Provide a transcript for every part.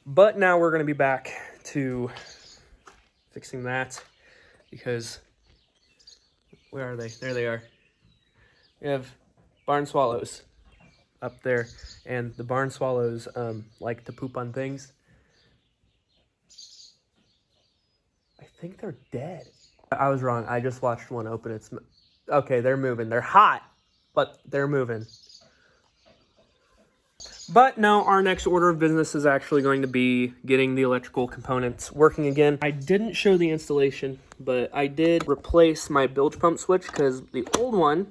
But now we're going to be back to fixing that because where are they? There they are. We have barn swallows up there, and the barn swallows like to poop on things. I think they're dead. I was wrong. I just watched one open. It's okay. They're moving. They're hot, but they're moving. But no, our next order of business is actually going to be getting the electrical components working again. I didn't show the installation, but I did replace my bilge pump switch because the old one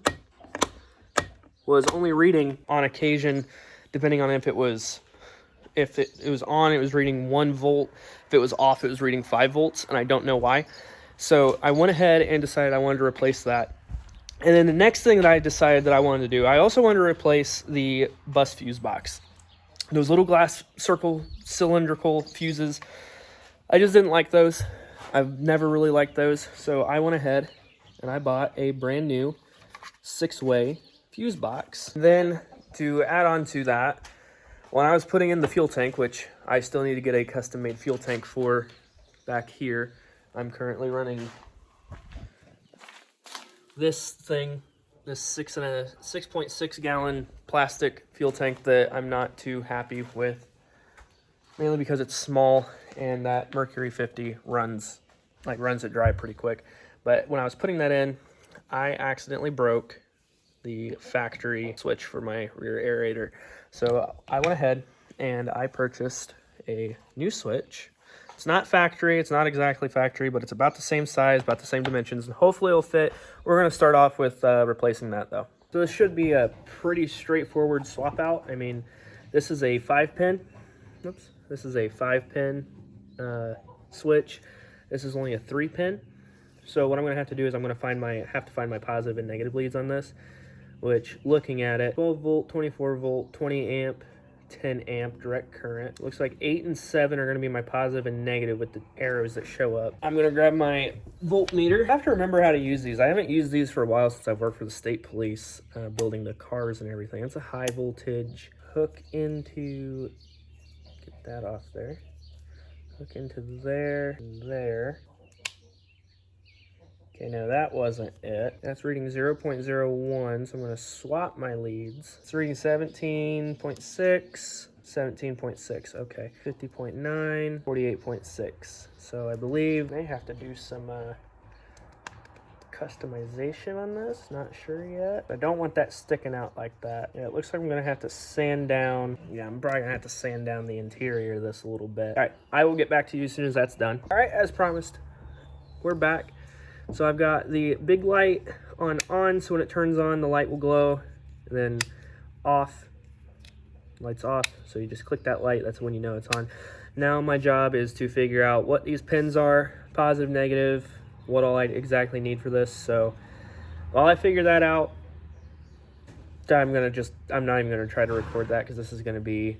was only reading on occasion, depending on if it was on, it was reading 1 volt. If it was off, it was reading 5 volts, and I don't know why. So I went ahead and decided I wanted to replace that. And then the next thing that I decided that I wanted to do, I also wanted to replace the bus fuse box. Those little glass circle cylindrical fuses, I just didn't like those. I've never really liked those. So I went ahead and I bought a brand new 6-way fuse box. Then to add on to that, when I was putting in the fuel tank, which I still need to get a custom made fuel tank for back here, I'm currently running this thing, this 6.6 gallon plastic fuel tank that I'm not too happy with, mainly because it's small and that Mercury 50 runs it dry pretty quick. But when I was putting that in, I accidentally broke the factory switch for my rear aerator. So I went ahead and I purchased a new switch. It's not factory, it's not exactly factory, but it's about the same size, about the same dimensions, and hopefully it'll fit. We're going to start off with replacing that though. So this should be a pretty straightforward swap out. I mean, this is a 5-pin. Oops. This is a 5-pin switch. This is only a 3-pin. So what I'm going to have to do is I'm going to have to find my positive and negative leads on this, which looking at it, 12 volt, 24 volt, 20 amp, 10 amp direct current. Looks like 8 and 7 are going to be my positive and negative with the arrows that show up. I'm going to grab my voltmeter. I have to remember how to use these. I haven't used these for a while since I've worked for the state police, building the cars and everything. It's a high voltage. Hook into, get that off there. Hook into there and there. Okay, now that wasn't it. That's reading 0.01, so I'm going to swap my leads. It's reading 17.6, 17.6, okay. 50.9, 48.6. So I believe I may have to do some customization on this. Not sure yet. I don't want that sticking out like that. Yeah, it looks like I'm going to have to sand down. Yeah, I'm probably going to have to sand down the interior of this a little bit. All right, I will get back to you as soon as that's done. All right, as promised, we're back. So I've got the big light on, so when it turns on, the light will glow, and then off, light's off, so you just click that light, that's when you know it's on. Now my job is to figure out what these pins are, positive, negative, what all I exactly need for this. So while I figure that out, I'm not even gonna try to record that because this is gonna be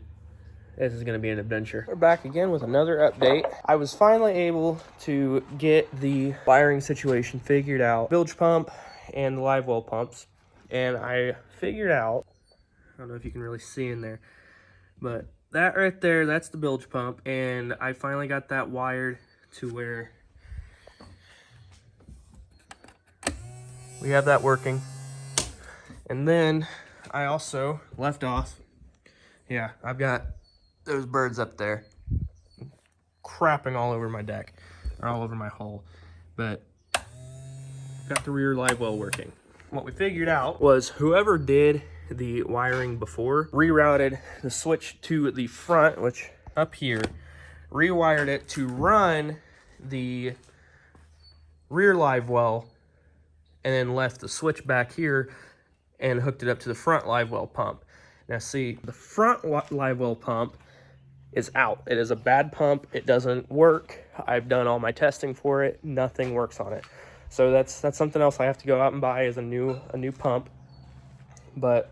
an adventure. We're back again with another update. I was finally able to get the wiring situation figured out. Bilge pump and the live well pumps. And I figured out, I don't know if you can really see in there, but that right there, that's the bilge pump. And I finally got that wired to where we have that working. And then I also left off, yeah, I've got those birds up there crapping all over my deck, or all over my hull, but got the rear live well working. What we figured out was whoever did the wiring before rerouted the switch to the front, which up here, rewired it to run the rear live well, and then left the switch back here and hooked it up to the front live well pump. Now see, the front live well pump is out. It is a bad pump. It doesn't work. I've done all my testing for it. Nothing works on it. So that's something else I have to go out and buy, is a new pump. But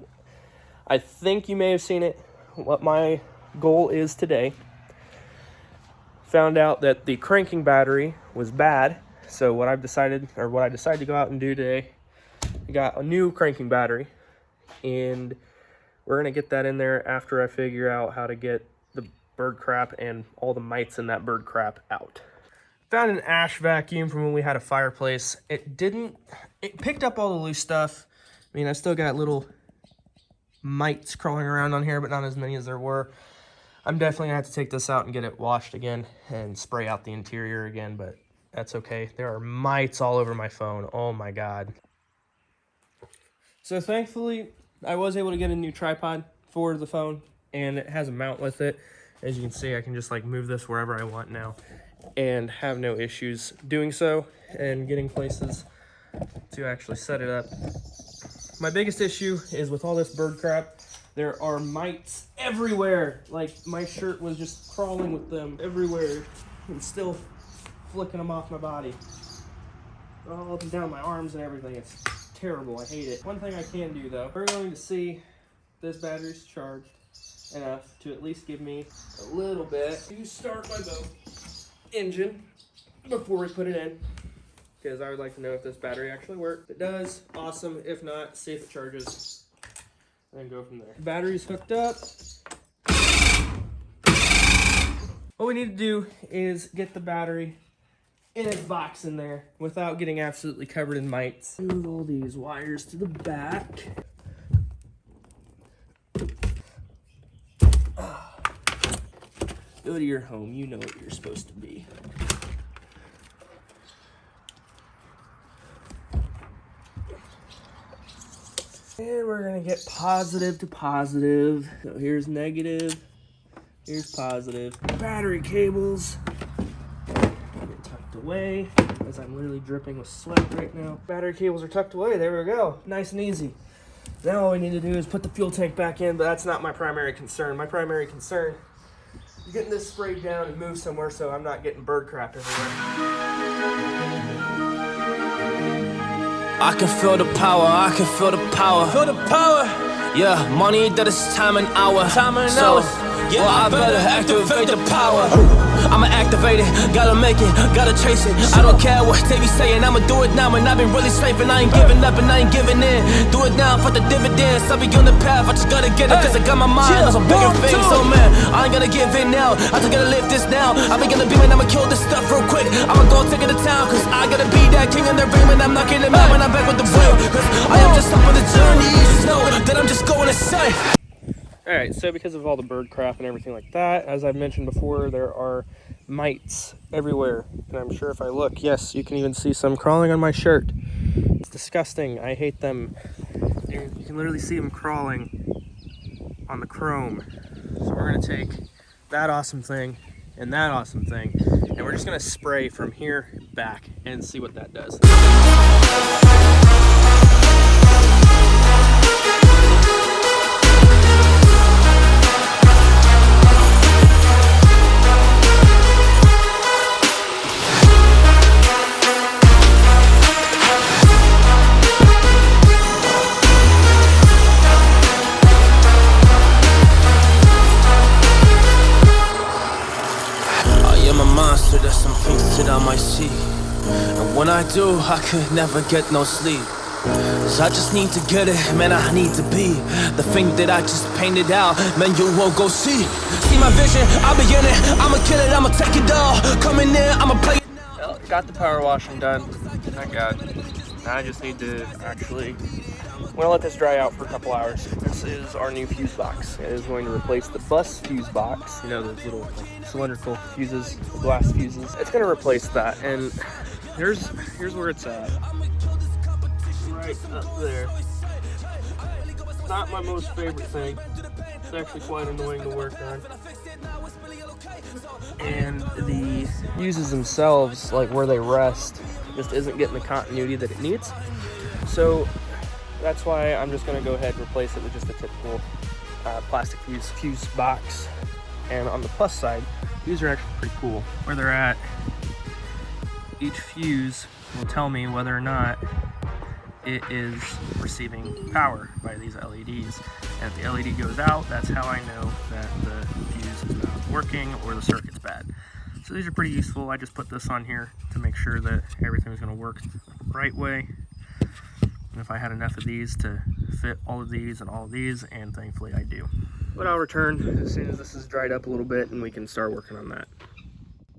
I think you may have seen it. What my goal is today. Found out that the cranking battery was bad. So what I decided to go out and do today, I got a new cranking battery, and we're gonna get that in there after I figure out how to get the bird crap and all the mites in that bird crap out. Found an ash vacuum from when we had a fireplace. It picked up all the loose stuff. I mean, I still got little mites crawling around on here, but not as many as there were. I'm definitely gonna have to take this out and get it washed again and spray out the interior again, but that's okay. There are mites all over my phone. Oh my God. So thankfully, I was able to get a new tripod for the phone, and it has a mount with it. As you can see, I can just like move this wherever I want now and have no issues doing so and getting places to actually set it up. My biggest issue is with all this bird crap, there are mites everywhere. Like, my shirt was just crawling with them everywhere and still flicking them off my body. All up and down my arms and everything. It's terrible. I hate it. One thing I can do, though, we're going to see this battery's charged enough to at least give me a little bit to start my boat engine before we put it in, because I would like to know if this battery actually works. If it does, awesome. If not, see if it charges and go from there. Battery's hooked up. What we need to do is get the battery in its box in there without getting absolutely covered in mites. Move all these wires to the back. Go to your home, you know what you're supposed to be. And we're gonna get positive to positive. So here's negative, here's positive. Battery cables get tucked away, as I'm literally dripping with sweat right now. Battery cables are tucked away, there we go, nice and easy. Now all we need to do is put the fuel tank back in, but that's not my primary concern. My primary concern is getting this sprayed down and moved somewhere so I'm not getting bird crap everywhere. I can feel the power, I can feel the power. Feel the power. Yeah, money that is time and hour. Time and hours. Yeah, well, I better activate the power. I'ma activate it, gotta make it, gotta chase it. I don't care what they be saying, I'ma do it now. And I've been really slaving, I ain't giving up and I ain't giving in. Do it now for the dividends, I'll be on the path, I just gotta get it. Cause I got my mind on some bigger things. So man, I ain't gonna give in now, I just gotta live this now. I be gonna be when I'ma kill this stuff real quick. I'ma go take it to town, cause I gotta be that king in the ring. When I'm knocking them out, when I'm back with the wheel. Cause I am just up on the journey, you just know that I'm just going insane. Alright, so because of all the bird crap and everything like that, as I've mentioned before, there are mites everywhere. And I'm sure if I look, yes, you can even see some crawling on my shirt. It's disgusting. I hate them. You can literally see them crawling on the chrome. So we're going to take that awesome thing and that awesome thing, and we're just going to spray from here back and see what that does. There's some things that I might see, and when I do, I could never get no sleep. So I just need to get it, man, I need to be the thing that I just painted out, man, you won't go see. See my vision, I'll be in it, I'ma kill it, I'ma take it all. Coming in, I'ma play it now. Well, got the power washing done, thank God. Now I just need to actually, I'm gonna let this dry out for a couple hours. This is our new fuse box. It is going to replace the bus fuse box. You know, those little cylindrical fuses, glass fuses. It's gonna replace that, and here's where it's at. Right up there. Not my most favorite thing. It's actually quite annoying to work on. And the fuses themselves, like where they rest, just isn't getting the continuity that it needs. So that's why I'm just going to go ahead and replace it with just a typical plastic fuse box. And on the plus side, these are actually pretty cool. Where they're at, each fuse will tell me whether or not it is receiving power by these LEDs. And if the LED goes out, that's how I know that the fuse is not working or the circuit's bad. So these are pretty useful. I just put this on here to make sure that everything's going to work the right way. And if I had enough of these to fit all of these and all of these, and thankfully I do. But I'll return as soon as this is dried up a little bit and we can start working on that.